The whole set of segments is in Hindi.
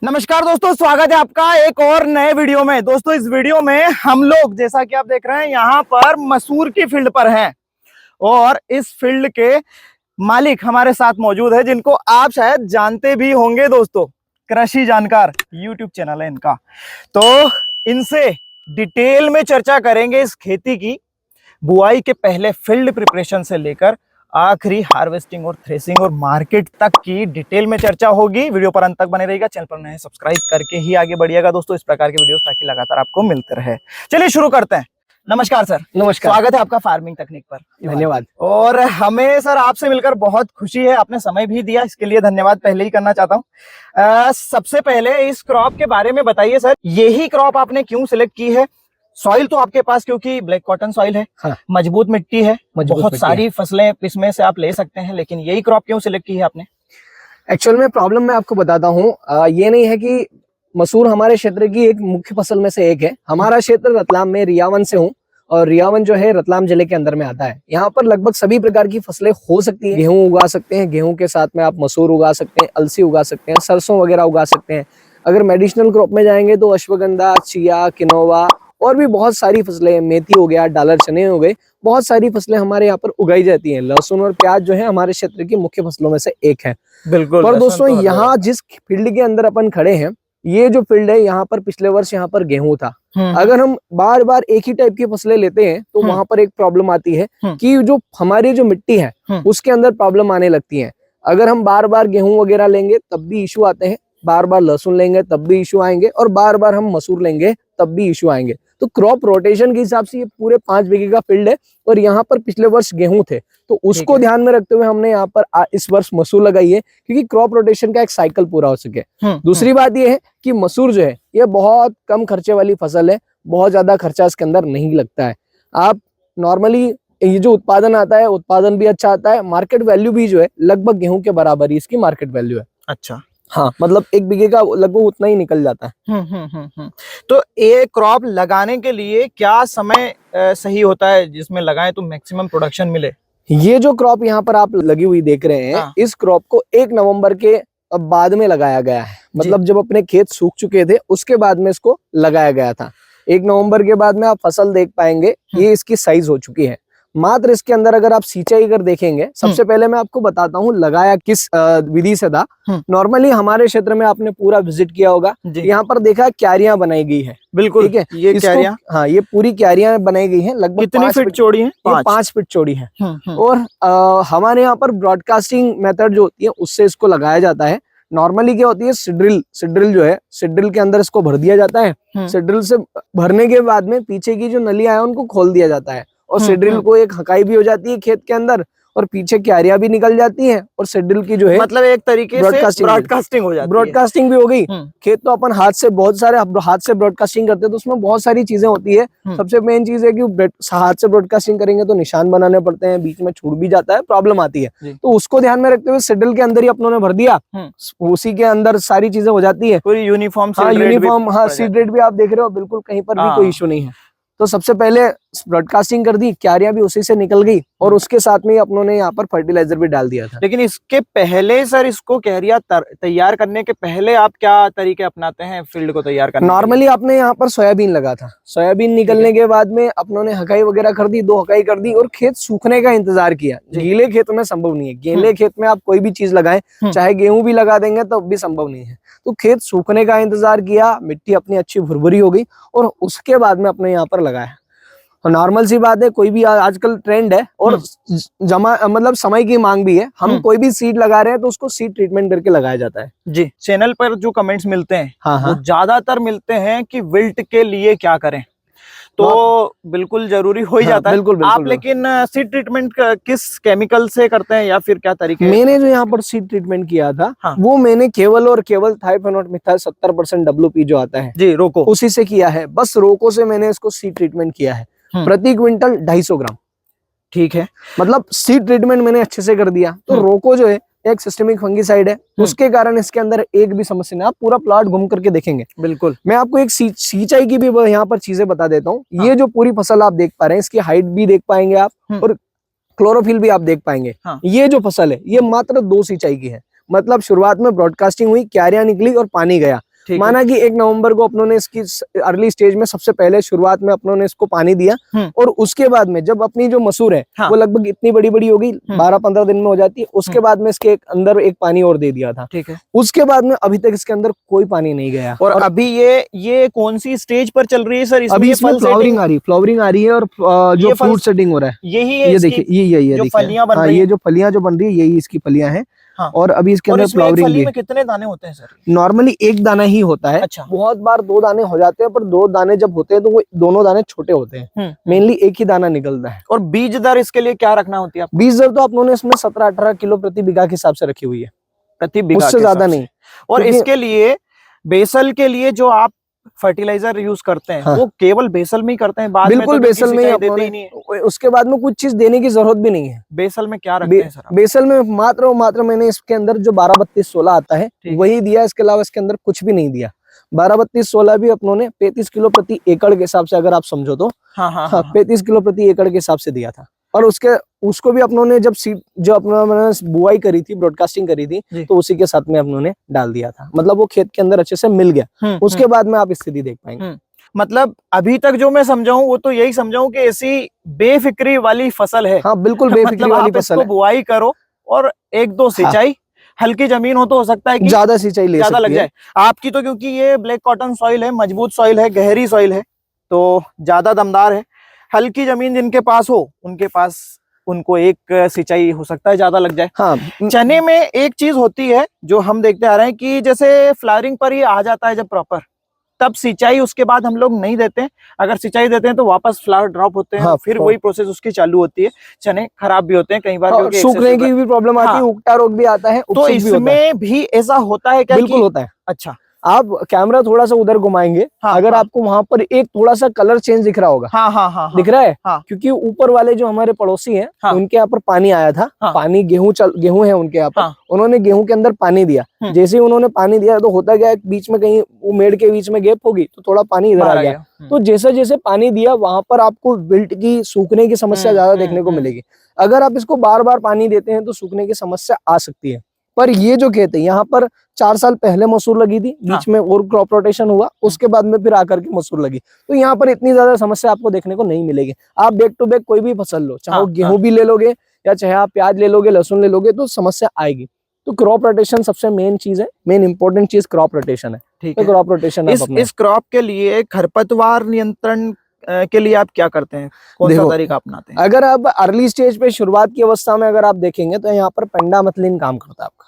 नमस्कार दोस्तों, स्वागत है आपका एक और नए वीडियो में। दोस्तों इस वीडियो में हम लोग जैसा कि आप देख रहे हैं यहाँ पर मसूर की फील्ड पर हैं और इस फील्ड के मालिक हमारे साथ मौजूद है जिनको आप शायद जानते भी होंगे। दोस्तों कृषि जानकार यूट्यूब चैनल है इनका, तो इनसे डिटेल में चर्चा करेंगे इस खेती की बुआई के पहले फील्ड प्रिपरेशन से लेकर आखिरी हार्वेस्टिंग और थ्रेसिंग और मार्केट तक की डिटेल में चर्चा होगी। वीडियो पर अंत तक बने रहिएगा, चैनल पर नए सब्सक्राइब करके ही आगे बढ़िएगा दोस्तों इस प्रकार के वीडियोस ताकि लगातार आपको मिलते रहे। चलिए शुरू करते हैं। नमस्कार सर। नमस्कार, स्वागत है आपका फार्मिंग तकनीक पर। धन्यवाद। और हमें सर आपसे मिलकर बहुत खुशी है, आपने समय भी दिया, इसके लिए धन्यवाद पहले ही करना चाहता हूँ। सबसे पहले इस क्रॉप के बारे में बताइए सर, यही क्रॉप आपने क्यों सिलेक्ट की है? सॉइल तो आपके पास क्योंकि ब्लैक कॉटन सॉइल है, हाँ। मजबूत मिट्टी है, बहुत सारी फसलें इसमें से आप ले सकते हैं, लेकिन यही क्रॉप क्यों सिलेक्ट की है आपने? एक्चुअल में प्रॉब्लम मैं आपको बताता हूँ, ये नहीं है कि मसूर हमारे क्षेत्र की एक मुख्य फसल में से एक है। हमारा क्षेत्र रतलाम में रियावन से हूँ और रियावन जो है रतलाम जिले के अंदर में आता है। यहाँ पर लगभग सभी प्रकार की फसलें हो सकती है। गेहूं उगा सकते हैं, गेहूं के साथ में आप मसूर उगा सकते हैं, अलसी उगा सकते हैं, सरसों वगैरह उगा सकते हैं। अगर मेडिसिनल क्रॉप में जाएंगे तो अश्वगंधा, चिया, किनोवा और भी बहुत सारी फसलें, मेथी हो गया, डालर चने हो गए, बहुत सारी फसलें हमारे यहाँ पर उगाई जाती हैं। लहसुन और प्याज जो है हमारे क्षेत्र की मुख्य फसलों में से एक है। बिल्कुल। पर दोस्तों यहाँ जिस फील्ड के अंदर अपन खड़े हैं, ये जो फील्ड है यहाँ पर पिछले वर्ष यहाँ पर गेहूं था। अगर हम बार बार एक ही टाइप की फसलें लेते हैं तो वहां पर एक प्रॉब्लम आती है कि जो हमारी जो मिट्टी है उसके अंदर प्रॉब्लम आने लगती है। अगर हम बार बार गेहूं वगैरह लेंगे तब भी इशू आते हैं, बार बार लहसुन लेंगे तब भी इशू आएंगे और बार बार हम मसूर लेंगे तब भी इशू आएंगे। तो क्रॉप रोटेशन के हिसाब से ये पूरे 5 बीघे का फील्ड है और यहाँ पर पिछले वर्ष गेहूं थे, तो उसको ध्यान में रखते हुए हमने यहाँ पर इस वर्ष मसूर लगाई है क्योंकि क्रॉप रोटेशन का एक साइकिल पूरा हो सके। दूसरी बात ये है कि मसूर जो है ये बहुत कम खर्चे वाली फसल है, बहुत ज्यादा खर्चा इसके अंदर नहीं लगता है। आप नॉर्मली ये जो उत्पादन आता है, उत्पादन भी अच्छा आता है, मार्केट वैल्यू भी जो है लगभग गेहूं के बराबर ही इसकी मार्केट वैल्यू है। अच्छा, हाँ, मतलब 1 बीघे का लगभग उतना ही निकल जाता है। तो ये क्रॉप लगाने के लिए क्या समय सही होता है जिसमें लगाएं तो मैक्सिमम प्रोडक्शन मिले? ये जो क्रॉप यहाँ पर आप लगी हुई देख रहे हैं, हाँ। इस क्रॉप को 1 नवंबर के बाद में लगाया गया है। मतलब जब अपने खेत सूख चुके थे उसके बाद में इसको लगाया गया था। 1 नवंबर के बाद में आप फसल देख पाएंगे, ये इसकी साइज हो चुकी है। मात्र इसके अंदर अगर आप सिंचाई अगर देखेंगे, सबसे पहले मैं आपको बताता हूँ लगाया किस विधि से था। नॉर्मली हमारे क्षेत्र में आपने पूरा विजिट किया होगा, यहाँ पर देखा क्यारियां बनाई गई है। बिल्कुल, ठीक है, ये क्यारियां, हाँ, ये पूरी क्यारियां बनाई गई है। लगभग कितनी फीट चौड़ी है? 5 फीट चौड़ी है। और हमारे यहाँ पर ब्रॉडकास्टिंग मेथड जो होती है उससे इसको लगाया जाता है। नॉर्मली क्या होती है, सिड्रिल जो है, सिड्रिल के अंदर इसको भर दिया जाता है। सिड्रिल से भरने के बाद में पीछे की जो नलियां है उनको खोल दिया जाता है और सिड्रिल को एक हकाई भी हो जाती है खेत के अंदर और पीछे क्यारियां भी निकल जाती हैं और सिड्रिल की जो है मतलब एक तरीके से ब्रॉडकास्टिंग हो जाती है। ब्रॉडकास्टिंग भी हो गई। खेत तो अपन हाथ से ब्रॉडकास्टिंग करते हैं तो उसमें बहुत सारी चीजें होती है। सबसे मेन चीज है कि हाथ से ब्रॉडकास्टिंग करेंगे तो निशान बनाने पड़ते हैं, बीच में छूट भी जाता है, प्रॉब्लम आती है। तो उसको ध्यान में रखते हुए सिड्रिल के अंदर ही अपनों ने भर दिया, उसी के अंदर सारी चीजें हो जाती है। पूरी यूनिफॉर्म, हाँ, सीड रेट भी आप देख रहे हो, बिल्कुल कहीं पर भी कोई इशू नहीं है। तो सबसे पहले ब्रॉडकास्टिंग कर दी, क्यारियां भी उसी से निकल गई और उसके साथ में अपनों ने यहाँ पर फर्टिलाइजर भी डाल दिया था। लेकिन इसके पहले सर, इसको क्यारियां तैयार करने के पहले आप क्या तरीके अपनाते हैं फील्ड को तैयार करने? नॉर्मली आपने यहाँ पर सोयाबीन लगा था, सोयाबीन निकलने के बाद में अपनों ने हकाई वगैरह कर दी, 2 हकाई कर दी और खेत सूखने का इंतजार किया। गीले खेत में संभव नहीं है, गीले खेत में आप कोई भी चीज लगाएं, चाहे गेहूं भी लगा देंगे तो भी संभव नहीं है। तो खेत सूखने का इंतजार किया, मिट्टी अपनी अच्छी भुरभुरी हो गई और उसके बाद में अपने यहाँ पर लगाया। नॉर्मल सी बात है, कोई भी आजकल ट्रेंड है और मतलब समय की मांग भी है। हम कोई भी सीड लगा रहे हैं तो उसको सीड ट्रीटमेंट करके लगाया जाता है। जी, चैनल पर जो कमेंट्स मिलते हैं, हाँ, वो ज्यादातर मिलते हैं कि विल्ट के लिए क्या करें, तो बिल्कुल जरूरी हो ही जाता है। बिल्कुल, आप लेकिन सीड ट्रीटमेंट किस केमिकल से करते हैं या फिर क्या तरीके? मैंने जो यहाँ पर सीड ट्रीटमेंट किया था, वो मैंने केवल थाइफेनॉल मिथाइल 70% WP जो आता है जी, रोको, उसी से किया है। बस रोको से मैंने इसको सीड ट्रीटमेंट किया है, प्रति क्विंटल 250 ग्राम। ठीक है, मतलब सीड ट्रीटमेंट मैंने अच्छे से कर दिया। तो रोको जो है एक सिस्टेमिक फंगीसाइड है, उसके कारण इसके अंदर एक भी समस्या नहीं। आप पूरा प्लॉट घूम करके देखेंगे। बिल्कुल, मैं आपको एक सिंचाई की भी यहाँ पर चीजें बता देता हूँ। ये जो पूरी फसल आप देख पा रहे हैं, इसकी हाइट भी देख पाएंगे आप और क्लोरोफिल भी आप देख पाएंगे। ये जो फसल है ये मात्र 2 सिंचाई की है। मतलब शुरुआत में ब्रॉडकास्टिंग हुई, क्यारियां निकली और पानी गया। ठीक माना कि 1 नवंबर को अपनों ने इसकी अर्ली स्टेज में सबसे पहले शुरुआत में अपनों ने इसको पानी दिया, और उसके बाद में जब अपनी जो मसूर है वो लगभग इतनी बड़ी बड़ी होगी, 12-15 दिन में हो जाती है, उसके बाद में इसके अंदर एक पानी और दे दिया था। ठीक है। उसके बाद में अभी तक इसके अंदर कोई पानी नहीं गया। और अभी ये कौन सी स्टेज पर चल रही है सर? अभी इसमें फ्लावरिंग आ रही है और जो फ्रूट सेटिंग हो रहा है यही है। ये देखिए, ये जो फलियां बन रही है, ये जो फलियां जो बन रही है यही इसकी फलियां हैं। हाँ। और अभी इसके अंदर फ्लावरिंग भी है। कितने दाने होते हैं सर? नॉर्मली 1 दाना ही होता है। अच्छा। बहुत बार 2 दाने हो जाते हैं, पर 2 दाने जब होते हैं तो वो दोनों दाने छोटे होते हैं, मेनली 1 ही दाना निकलता है। और बीज दर इसके लिए क्या रखना होती है? बीज दर तो आप लोगों ने इसमें 17-18 किलो प्रति बीघा के हिसाब से रखी हुई है, प्रति बीघा, उससे ज्यादा नहीं। और इसके लिए बेसल के लिए जो आप फर्टिलाइजर यूज करते हैं, वो केवल बेसल में ही करते हैं? बाद बिल्कुल में तो बेसल में देते ही नहीं है। उसके बाद में कुछ चीज देने की जरूरत भी नहीं है। बेसल में क्या रखते हैं सर? बेसल में मात्र और मात्र मैंने इसके अंदर जो 12-32-16 आता है वही दिया, इसके अलावा इसके अंदर कुछ भी नहीं दिया। 12-32-16 भी अपनों ने 35 किलो प्रति एकड़ के हिसाब से अगर आप समझो तो 35 किलो प्रति एकड़ के हिसाब से दिया था। और उसको भी अपनों ने जब सीड जो अपना बुआई करी थी, ब्रॉडकास्टिंग करी थी, तो उसी के साथ में अपनों ने डाल दिया था। मतलब वो खेत के अंदर अच्छे से मिल गया। उसके बाद में आप स्थिति देख पाएंगे। मतलब अभी तक जो मैं समझाऊं वो तो यही समझाऊं कि ऐसी बेफिक्री वाली फसल है। हाँ बिल्कुल बेफिक्री वाली फसल है। बुआई करो और 1-2 सिंचाई, हल्की जमीन हो तो सकता है कि ज्यादा सिंचाई ज्यादा लग जाए। आपकी तो क्योंकि ये ब्लैक कॉटन सॉइल है, मजबूत सॉइल है, गहरी सॉइल है, तो ज्यादा दमदार है। हल्की जमीन जिनके पास हो उनके पास उनको 1 सिंचाई हो सकता है ज्यादा लग जाए। हाँ। चने में एक चीज होती है जो हम देखते आ रहे हैं कि जैसे फ्लावरिंग पर ही आ जाता है जब प्रॉपर, तब सिंचाई उसके बाद हम लोग नहीं देते हैं। अगर सिंचाई देते हैं तो वापस फ्लावर ड्रॉप होते हैं। हाँ, फिर वही प्रोसेस उसकी चालू होती है। चने खराब भी होते हैं कई बार, क्योंकि सूखने की भी प्रॉब्लम आती है, उगटा रोग भी आता है। तो इसमें भी ऐसा होता है क्या? बिल्कुल होता है। अच्छा, आप कैमरा थोड़ा सा उधर घुमाएंगे, अगर आपको वहां पर एक थोड़ा सा कलर चेंज दिख रहा होगा। दिख रहा है? क्योंकि ऊपर वाले जो हमारे पड़ोसी हैं उनके यहाँ पर पानी आया था। पानी गेहूं है उनके यहाँ पर, उन्होंने गेहूं के अंदर पानी दिया। जैसे ही उन्होंने पानी दिया तो होता क्या है, बीच में कहीं वो मेड़ के बीच में गैप होगी तो थोड़ा पानी इधर आ गया। तो जैसे जैसे पानी दिया वहां पर आपको विल्ट की, सूखने की समस्या ज्यादा देखने को मिलेगी। अगर आप इसको बार बार पानी देते हैं तो सूखने की समस्या आ सकती है। पर ये जो खेत है यहाँ पर 4 साल पहले मसूर लगी थी, बीच में और क्रॉप रोटेशन हुआ, उसके बाद में फिर आकर के मसूर लगी, तो यहाँ पर इतनी ज्यादा समस्या आपको देखने को नहीं मिलेगी। आप बैक टू बैक कोई भी फसल लो, चाहे गेहूं भी ले लोगे या चाहे आप प्याज ले लोगे, लहसुन ले लोगे, तो समस्या आएगी। तो क्रॉप रोटेशन सबसे मेन चीज है, मेन इंपॉर्टेंट चीज क्रॉप रोटेशन है। ठीक है, क्रॉप रोटेशन इस क्रॉप के लिए खरपतवार नियंत्रण के लिए आप क्या करते हैं? कौन सा तरीका अपनाते हैं? अगर आप अर्ली स्टेज पे शुरुआत की अवस्था में अगर आप देखेंगे तो यहाँ पर पेंडामेथिलिन काम करता है आपका।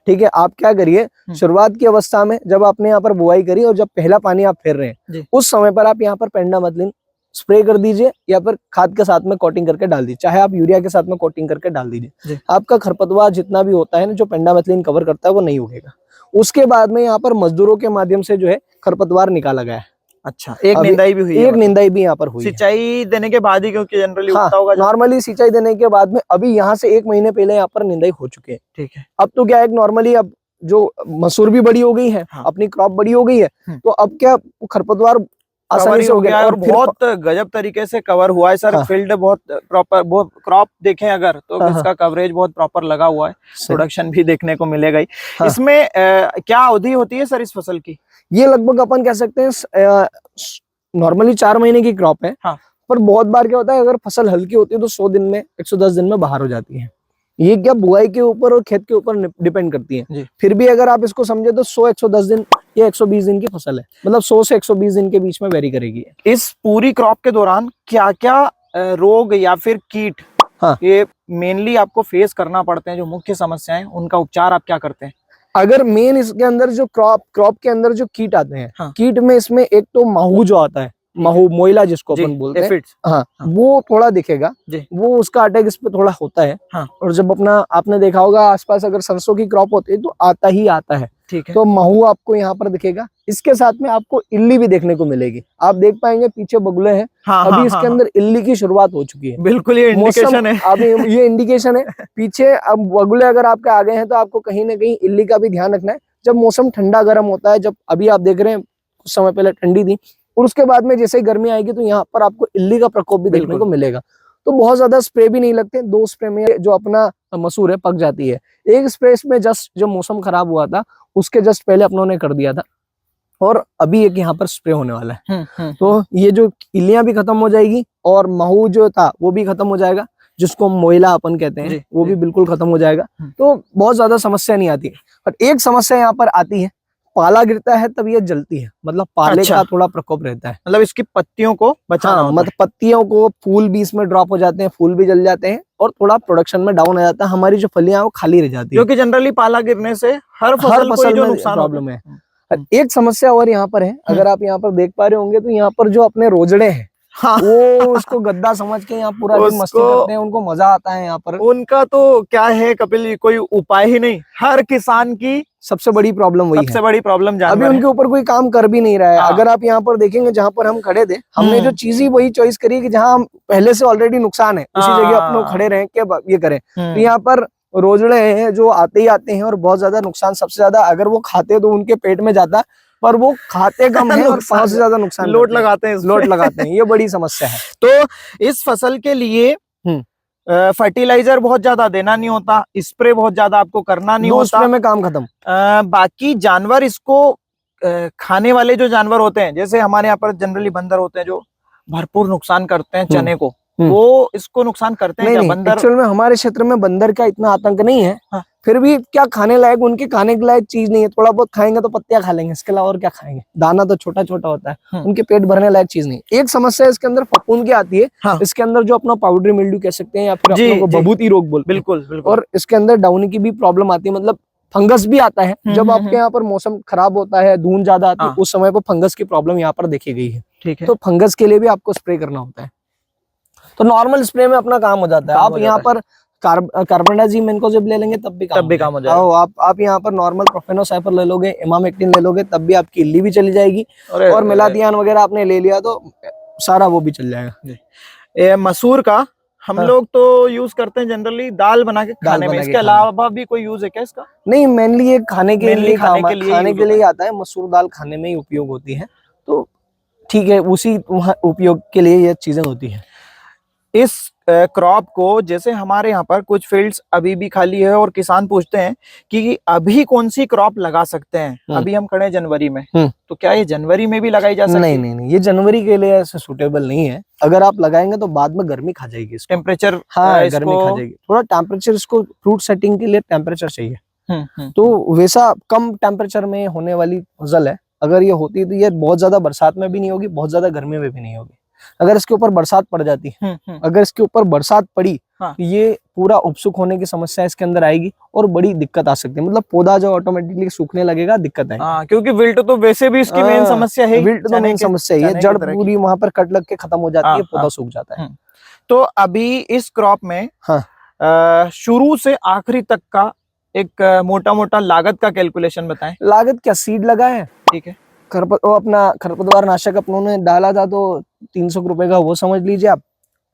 ठीक है, आप क्या करिए, शुरुआत की अवस्था में जब आपने यहाँ पर बुआई करी और जब पहला पानी आप फेर रहे हैं उस समय पर आप यहाँ पर पेंडामेथिलिन स्प्रे कर दीजिए, या फिर खाद के साथ में कोटिंग करके डाल दीजिए, चाहे आप यूरिया के साथ में कोटिंग करके डाल दीजिए। आपका खरपतवार जितना भी होता है ना, जो पेंडामेथिलिन कवर करता है, वो नहीं उगेगा। उसके बाद में यहाँ पर मजदूरों के माध्यम से जो है खरपतवार निकाला गया है। अच्छा, एक निंदाई भी हुई है? एक निंदाई भी यहाँ पर हुई। सिंचाई देने के बाद ही, क्योंकि जनरली उगता होगा। नॉर्मली सिंचाई देने के बाद में, अभी यहाँ से 1 महीने पहले यहाँ पर निंदाई हो चुके हैं। ठीक है। अब तो क्या है, नॉर्मली अब जो मसूर भी बड़ी हो गई है, अपनी क्रॉप बड़ी हो गई है, तो अब क्या खरपतवार आसानी से हो गया और बहुत गजब तरीके से कवर हुआ है सर। फील्ड बहुत प्रॉपर, बहुत क्रॉप देखें अगर तो इसका कवरेज बहुत प्रॉपर लगा हुआ है। प्रोडक्शन भी देखने को मिलेगा ही। इसमें क्या अवधि होती है सर इस फसल की? ये लगभग अपन कह सकते हैं नॉर्मली 4 महीने की क्रॉप है। पर बहुत बार क्या होता है, अगर फसल हल्की होती है तो 100 दिन में, 110 दिन में बाहर हो जाती है। ये क्या बुआई के ऊपर और खेत के ऊपर डिपेंड करती है। फिर भी अगर आप इसको समझे तो 100-110 दिन या 120 दिन की फसल है, मतलब 100 से 120 दिन के बीच में वेरी करेगी। इस पूरी क्रॉप के दौरान क्या क्या रोग या फिर कीट ये मेनली आपको फेस करना पड़ते हैं, जो मुख्य समस्याएं, उनका उपचार आप क्या करते हैं? अगर मेन इसके अंदर जो क्रॉप के अंदर जो कीट आते हैं, कीट में इसमें एक तो माहू जो आता है, महू मोइला जिसको अपन बोलते हैं, वो थोड़ा दिखेगा, वो उसका अटैक इस पे थोड़ा होता है। और जब आपने देखा होगा आसपास अगर सरसों की क्रॉप होती है तो आता ही आता है। ठीक है, तो महू आपको यहाँ पर दिखेगा। इसके साथ में आपको इल्ली भी देखने को मिलेगी। आप देख पाएंगे पीछे बगुले हैं। अभी इसके अंदर इल्ली की शुरुआत हो चुकी है। बिल्कुल, ये इंडिकेशन है। अभी ये इंडिकेशन है। पीछे अब बगुले अगर आपके आ गए हैं तो आपको कहीं ना कहीं इल्ली का भी ध्यान रखना है। जब मौसम ठंडा गर्म होता है, जब अभी आप देख रहे हैं कुछ समय पहले ठंडी थी, और उसके बाद में जैसे ही गर्मी आएगी तो यहाँ पर आपको इल्ली का प्रकोप भी देखने को मिलेगा। तो बहुत ज्यादा स्प्रे भी नहीं लगते, 2 स्प्रे में जो अपना मसूर है पक जाती है। एक स्प्रे में जस्ट जब मौसम खराब हुआ था उसके जस्ट पहले अपनों ने कर दिया था, और अभी एक यहाँ पर स्प्रे होने वाला है। तो ये जो इल्लियां भी खत्म हो जाएगी और महू जो था वो भी खत्म हो जाएगा, जिसको मोइला अपन कहते हैं, वो भी बिल्कुल खत्म हो जाएगा। तो बहुत ज्यादा समस्या नहीं आती है। पर एक समस्या यहाँ पर आती है, पाला गिरता है तब ये जलती है, मतलब पाले का थोड़ा प्रकोप रहता है। मतलब इसकी पत्तियों को बचाना होता है। मतलब पत्तियों को, फूल भी इसमें ड्रॉप हो जाते हैं, फूल भी जल जाते हैं और थोड़ा प्रोडक्शन में डाउन हो जाता है, हमारी जो फलियां वो खाली रह जाती है, क्योंकि जनरली पाला गिरने से हर फसल को जो नुकसान प्रॉब्लम है। एक समस्या और यहाँ पर है, अगर आप यहाँ पर देख पा रहे होंगे तो यहाँ पर जो अपने रोजड़े हैं, हाँ। वो उसको गद्दा समझ के यहाँ पूरा दिन मस्ती करते हैं, उनको मजा आता है यहाँ पर। उनका तो क्या है कपिल जी, कोई उपाय ही नहीं। हर किसान की सबसे बड़ी प्रॉब्लम वही है, सबसे बड़ी प्रॉब्लम जानवर अभी उनके ऊपर कोई काम कर भी नहीं रहा है। अगर आप यहाँ पर देखेंगे जहाँ पर हम खड़े थे, हमने जो चीज ही वही चॉइस करी कि जहाँ हम पहले से ऑलरेडी नुकसान है उसी जगह अपने खड़े रहे के ये करें। तो यहाँ पर रोजड़े हैं जो आते ही आते हैं और बहुत ज्यादा नुकसान, सबसे ज्यादा अगर वो खाते तो उनके पेट में जाता, पर वो खाते कम है और सबसे ज्यादा नुकसान लोट लगाते हैं, ये बड़ी समस्या है। तो इस फसल के लिए फर्टिलाइजर बहुत ज्यादा देना नहीं होता, स्प्रे बहुत ज्यादा आपको करना नहीं होता, स्प्रे में काम खत्म। बाकी जानवर इसको खाने वाले जो जानवर होते हैं, जैसे हमारे यहाँ पर जनरली बंदर होते हैं जो भरपूर नुकसान करते हैं चने को, वो इसको नुकसान करते हैं क्या बंदर? एक्चुअल में हमारे क्षेत्र में बंदर का इतना आतंक नहीं है। हाँ। फिर भी क्या खाने लायक, उनके खाने के लायक चीज नहीं है। थोड़ा बहुत खाएंगे तो पत्तियां खा लेंगे, इसके अलावा और क्या खाएंगे, दाना तो छोटा छोटा होता है, उनके पेट भरने लायक चीज नहीं। एक समस्या इसके अंदर फफूंद की आती है। हाँ। इसके अंदर जो अपना पाउडरी मिल्ड्यू कह सकते हैं या फिर अपनों को बभूती रोग बोलते हैं। बिल्कुल। और इसके अंदर डाउनी की भी प्रॉब्लम आती है, मतलब फंगस भी आता है। जब आपके यहाँ पर मौसम खराब होता है, धूल ज्यादा आती है, उस समय पर फंगस की प्रॉब्लम यहाँ पर देखी गई है। ठीक है। तो फंगस के लिए भी आपको स्प्रे करना होता है, तो नॉर्मल स्प्रे में अपना काम हो जाता है। आप यहाँ पर कार्बेंडाजिम इनकोजिब ले लेंगे तब भी काम हो जाएगा। आप यहाँ पर नॉर्मल प्रोफेनोसाइफर ले लोगे, इमामेक्टिन ले लोगे, तब भी आपकी इल्ली भी चली जाएगी। और मेलाथियान वगैरह आपने ले लिया तो सारा वो भी चल जाएगा। मसूर का हम लोग तो यूज करते हैं जनरली दाल बना के खाने में, इसके अलावा भी कोई यूज है क्या इसका? नहीं, मेनली ये खाने के लिए आता है। मसूर दाल खाने में ही उपयोग होती है, तो ठीक है, उसी उपयोग के लिए ये चीजें होती है। इस क्रॉप को, जैसे हमारे यहाँ पर कुछ फील्ड्स अभी भी खाली है और किसान पूछते हैं कि अभी कौन सी क्रॉप लगा सकते हैं, अभी हम खड़े जनवरी में, तो क्या ये जनवरी में भी लगाई जा सकती है? नहीं, ये जनवरी के लिए ऐसे सूटेबल नहीं है। अगर आप लगाएंगे तो बाद में गर्मी खा जाएगी, टेम्परेचर। हाँ, गर्मी खा जाएगी। थोड़ा टेम्परेचर, इसको फ्रूट सेटिंग के लिए टेम्परेचर चाहिए। तो वैसा कम टेम्परेचर में होने वाली फसल है। अगर ये होती तो ये बहुत ज्यादा बरसात में भी नहीं होगी, बहुत ज्यादा गर्मी में भी नहीं होगी। अगर इसके ऊपर बरसात पड़ जाती है, अगर इसके ऊपर बरसात पड़ी, तो ये पूरा उपसुक होने की समस्या इसके अंदर आएगी और बड़ी दिक्कत आ सकती है। मतलब पौधा जो ऑटोमेटिकली सूखने लगेगा, दिक्कत आएगी। क्योंकि विल्ट तो वैसे भी इसकी मेन समस्या है, विल्ट तो मेन समस्या है, जड़ पूरी वहां पर कट लग के खत्म हो जाती है, पौधा सूख जाता है। तो अभी इस क्रॉप में शुरू से आखिरी तक का एक मोटा मोटा लागत का कैलकुलेशन बताएं। लागत क्या, सीड लगा है, ठीक है, अपना खरपतवार नाशक अपनों ने डाला था तो 300 रुपए का, वो समझ लीजिए आप,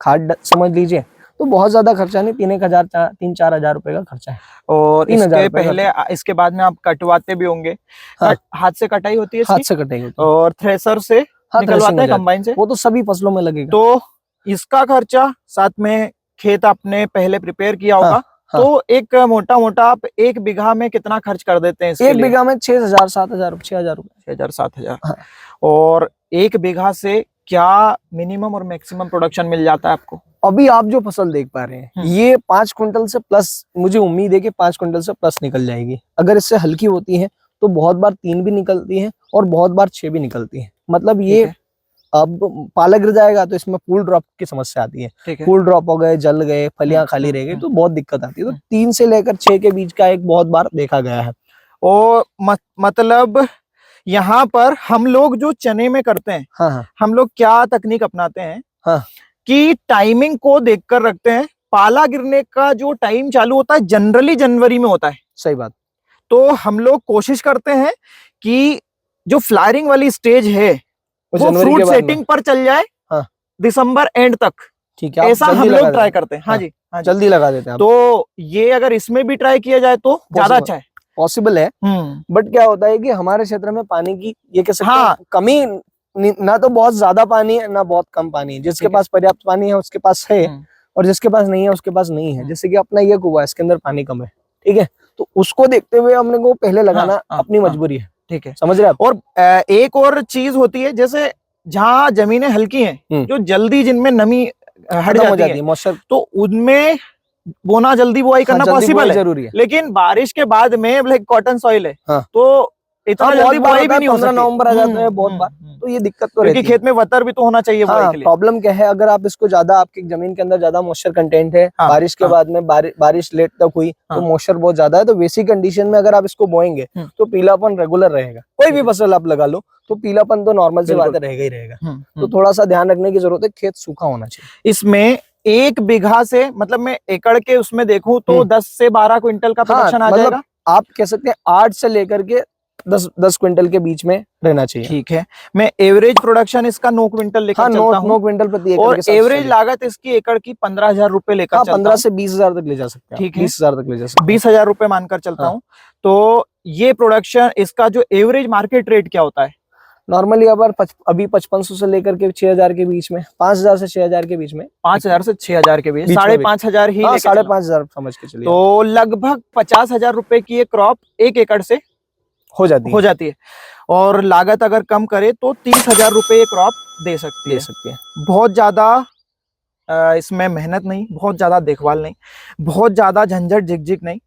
खाद समझ लीजिए, तो बहुत ज्यादा खर्चा नहीं, 3-4 हजार रुपए का खर्चा है। और इसके पहले, इसके बाद में आप कटवाते भी होंगे। हाथ से कटाई होती है, हाथ से कटाई होती है, और थ्रेसर से निकलवाते हैं, कंबाइन से, वो तो सभी फसलों में लगेगा। तो इसका खर्चा, साथ में खेत आपने पहले प्रिपेयर किया होगा। तो एक मोटा मोटा आप 1 बीघा में कितना खर्च कर देते हैं? 1 बीघा में 6,000-7,000, 6,000-7,000। और 1 बीघा से क्या मिनिमम और मैक्सिमम प्रोडक्शन मिल जाता है आपको? अभी आप जो फसल देख पा रहे हैं, ये 5 क्विंटल से प्लस, मुझे उम्मीद है कि 5 क्विंटल से प्लस निकल जाएगी। अगर इससे हल्की होती है तो बहुत बार 3 भी निकलती है और बहुत बार 6 भी निकलती है। मतलब ये अब पाला गिर जाएगा तो इसमें फूल ड्रॉप की समस्या आती है। फूल ड्रॉप हो गए, जल गए, फलियां खाली रह गई, तो बहुत दिक्कत आती है। तो 3 से लेकर 6 के बीच का एक बहुत बार देखा गया है। और मतलब यहाँ पर हम लोग जो चने में करते हैं, हम लोग क्या तकनीक अपनाते हैं कि टाइमिंग को देखकर रखते हैं। पाला गिरने का जो टाइम चालू होता है जनरली जनवरी में होता है। सही बात। तो हम लोग कोशिश करते हैं कि जो फ्लावरिंग वाली स्टेज है वो फ्रूट सेटिंग पर चल जाए दिसंबर एंड तक। ठीक है, ऐसा हम लोग ट्राई करते हैं। हाँ जी, जल्दी लगा देते हैं। तो ये अगर इसमें भी ट्राई किया जाए तो ज्यादा अच्छा है, पॉसिबल है। बट क्या होता है कि हमारे क्षेत्र में पानी की, ये कह सकते हैं, कमी, ना तो बहुत ज्यादा पानी है ना बहुत कम पानी है। जिसके पास पर्याप्त पानी है उसके पास है, और जिसके पास नहीं है उसके पास नहीं है। जैसे कि अपना ये कुआं है, इसके अंदर पानी कम है, ठीक है, तो उसको देखते हुए हमने को पहले लगाना अपनी मजबूरी है। ठीक है, समझ रहे हैं आप? और एक और चीज होती है, जैसे जहाँ जमीनें हल्की हैं, जो जल्दी जिनमें नमी हट खत्म हो जाती है, मॉइस्चर, तो उनमें बोना जल्दी बुआई करना पॉसिबल है, जरूरी है। लेकिन बारिश के बाद में लाइक कॉटन सॉइल है, हाँ। तो इतना जल्दी बुआई भी नहीं हो 15 सकती। नवंबर आ जाता है बहुत बार, तो ये दिक्कत तो क्योंकि रहती है। खेत में वतर भी तो होना चाहिए बुआई हाँ, के लिए। प्रॉब्लम क्या है, अगर आप इसको ज्यादा, आपकी जमीन के अंदर ज्यादा मॉइस्चर कंटेंट है, हाँ, बारिश के हाँ, बाद में बारिश लेट तक हुई, हाँ, तो मॉइस्चर बहुत ज्यादा है, तो वैसी कंडीशन में अगर आप इसको बोएंगे तो पीलापन रेगुलर रहेगा। कोई भी फसल आप लगा लो तो पीलापन तो नॉर्मल सी बात है, रहेगा ही रहेगा। तो थोड़ा सा ध्यान रखने की जरूरत है, खेत सूखा होना चाहिए। इसमें 1 बीघा से, मतलब मैं एकड़ के उसमें देखूं तो 10 से 12 क्विंटल का प्रोडक्शन आ जाएगा। आप कह सकते हैं 8 से लेकर के 10 क्विंटल के बीच में रहना चाहिए। ठीक है, मैं एवरेज प्रोडक्शन इसका 9 क्विंटल लेकर चलता हूं, 9 क्विंटल प्रति एकड़ और के साथ एवरेज लागत इसकी एकड़ की 15,000 रुपए लेकर चलता 15 से 20,000 तक ले जा सकते हैं। ठीक है, 20,000 तक ले जा सकते हैं। 20,000 रुपए मानकर चलता हूं। तो ये प्रोडक्शन, इसका जो एवरेज मार्केट रेट क्या होता है? नॉर्मली अभी 5500 से लेकर के 6,000 के बीच में, 5,000 से 6,000 के बीच में, 5,000 से 6,000 के बीच, 5,500 ही लेके 5,500 समझ के चलिए। तो लगभग 50,000 रुपए की ये क्रॉप 1 एकड़ से हो जाती है, और लागत अगर कम करे तो 30,000 रुपए ये क्रॉप दे सकती है। बहुत ज्यादा इसमें मेहनत नहीं, बहुत ज्यादा देखभाल नहीं, बहुत ज्यादा झंझट झिकझिक नहीं,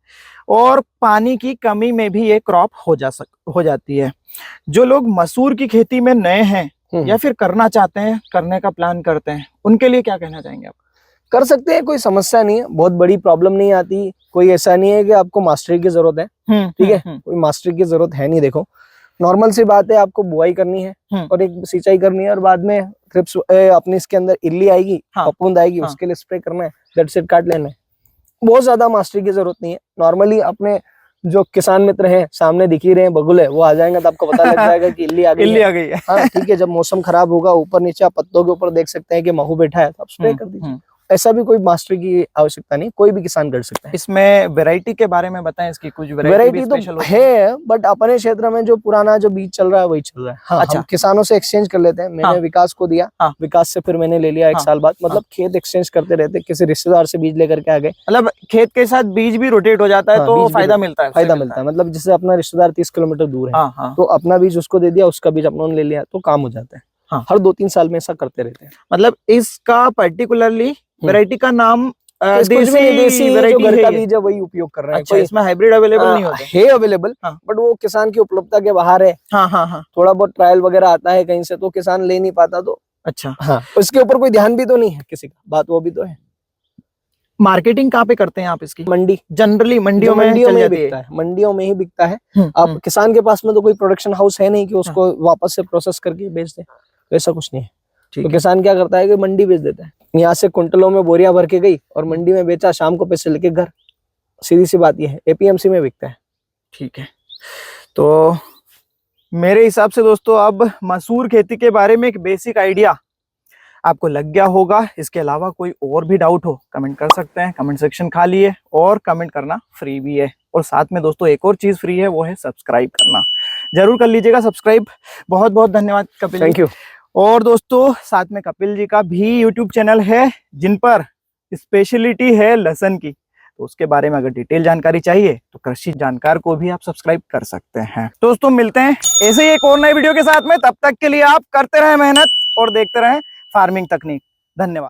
और पानी की कमी में भी ये क्रॉप हो जाती है। जो लोग मसूर की खेती में नए हैं या फिर करना चाहते हैं, करने का प्लान करते हैं, उनके लिए क्या कहना चाहेंगे आप? कर सकते हैं, कोई समस्या नहीं है, बहुत बड़ी प्रॉब्लम नहीं आती। कोई ऐसा नहीं है कि आपको मास्टरी की जरूरत है, ठीक है, कोई मास्टरी की जरूरत है नहीं। देखो, नॉर्मल सी बात है, आपको बुआई करनी है और एक सिंचाई करनी है, और बाद में थ्रिप्स अपने इसके अंदर इल्ली आएगी, फफूंद आएगी, उसके लिए स्प्रे करना है, डेड सीड काट लेना है। बहुत ज्यादा मास्टरी की जरूरत नहीं है। नॉर्मली अपने जो किसान मित्र हैं सामने दिख ही रहे हैं, बगुले, वो आ जाएंगे तो आपको पता लग जाएगा कि इल्ली आ गई है। हाँ, ठीक है, जब मौसम खराब होगा, ऊपर नीचे आप पत्तों के ऊपर देख सकते हैं कि महू बैठा है, तो आप स्प्रे कर दीजिए। ऐसा भी कोई मास्टरी की आवश्यकता नहीं, कोई भी किसान कर सकता है। इसमें वैरायटी के बारे में बताएं, इसकी कुछ वैरायटी तो है, बट अपने क्षेत्र में जो पुराना जो बीज चल रहा है वही चल रहा है। हाँ, हम किसानों से एक्सचेंज कर लेते हैं। मैंने विकास को दिया, विकास से फिर मैंने ले लिया 1 साल बाद, मतलब खेत एक्सचेंज करते रहते, किसी रिश्तेदार से बीज लेकर के आ गए, मतलब खेत के साथ बीज भी रोटेट हो जाता है, तो फायदा मिलता है। मतलब जैसे अपना रिश्तेदार 30 किलोमीटर दूर है, तो अपना बीज उसको दे दिया, उसका बीज अपनों ने ले लिया, तो काम हो जाता है। हर 2-3 साल में ऐसा करते रहते हैं। मतलब इसका पर्टिकुलरली वैरायटी का नाम देसी जो घर का बीज है वही उपयोग कर रहे हैं। अच्छा, इसमें हाइब्रिड अवेलेबल नहीं होता है? अवेलेबल, बट वो किसान की उपलब्धता के बाहर है। थोड़ा बहुत ट्रायल वगैरह आता है कहीं से, तो किसान ले नहीं पाता, तो अच्छा, हाँ, उसके ऊपर कोई ध्यान भी तो नहीं है किसी का, बात वो भी तो है। मार्केटिंग कहाँ पे करते हैं आप इसकी? मंडी, जनरली मंडियों में बिकता है, मंडियों में ही बिकता है। आप किसान के पास में तो कोई प्रोडक्शन हाउस है नहीं कि उसको वापस से प्रोसेस करके बेच दे, ऐसा कुछ नहीं है। तो किसान क्या करता है कि मंडी बेच देता है, यहाँ से कुंटलों में बोरियां भर के गई और मंडी में बेचा, शाम को पैसे लेके घर, सीधी सी बात ये है। एपीएमसी में बिकता है। ठीक है, तो मेरे हिसाब से दोस्तों अब मसूर खेती के बारे में एक बेसिक आइडिया आपको लग गया होगा। इसके अलावा कोई और भी डाउट हो कमेंट कर सकते हैं, कमेंट सेक्शन खाली है और कमेंट करना फ्री भी है। और साथ में दोस्तों एक और चीज फ्री है, वो है सब्सक्राइब करना, जरूर कर लीजिएगा सब्सक्राइब। बहुत बहुत धन्यवाद कपिल, थैंक यू। और दोस्तों साथ में कपिल जी का भी यूट्यूब चैनल है, जिन पर स्पेशलिटी है लहसुन की, तो उसके बारे में अगर डिटेल जानकारी चाहिए तो कृषि जानकार को भी आप सब्सक्राइब कर सकते हैं। दोस्तों मिलते हैं ऐसे ही एक और नए वीडियो के साथ में, तब तक के लिए आप करते रहें मेहनत और देखते रहें फार्मिंग तकनीक। धन्यवाद।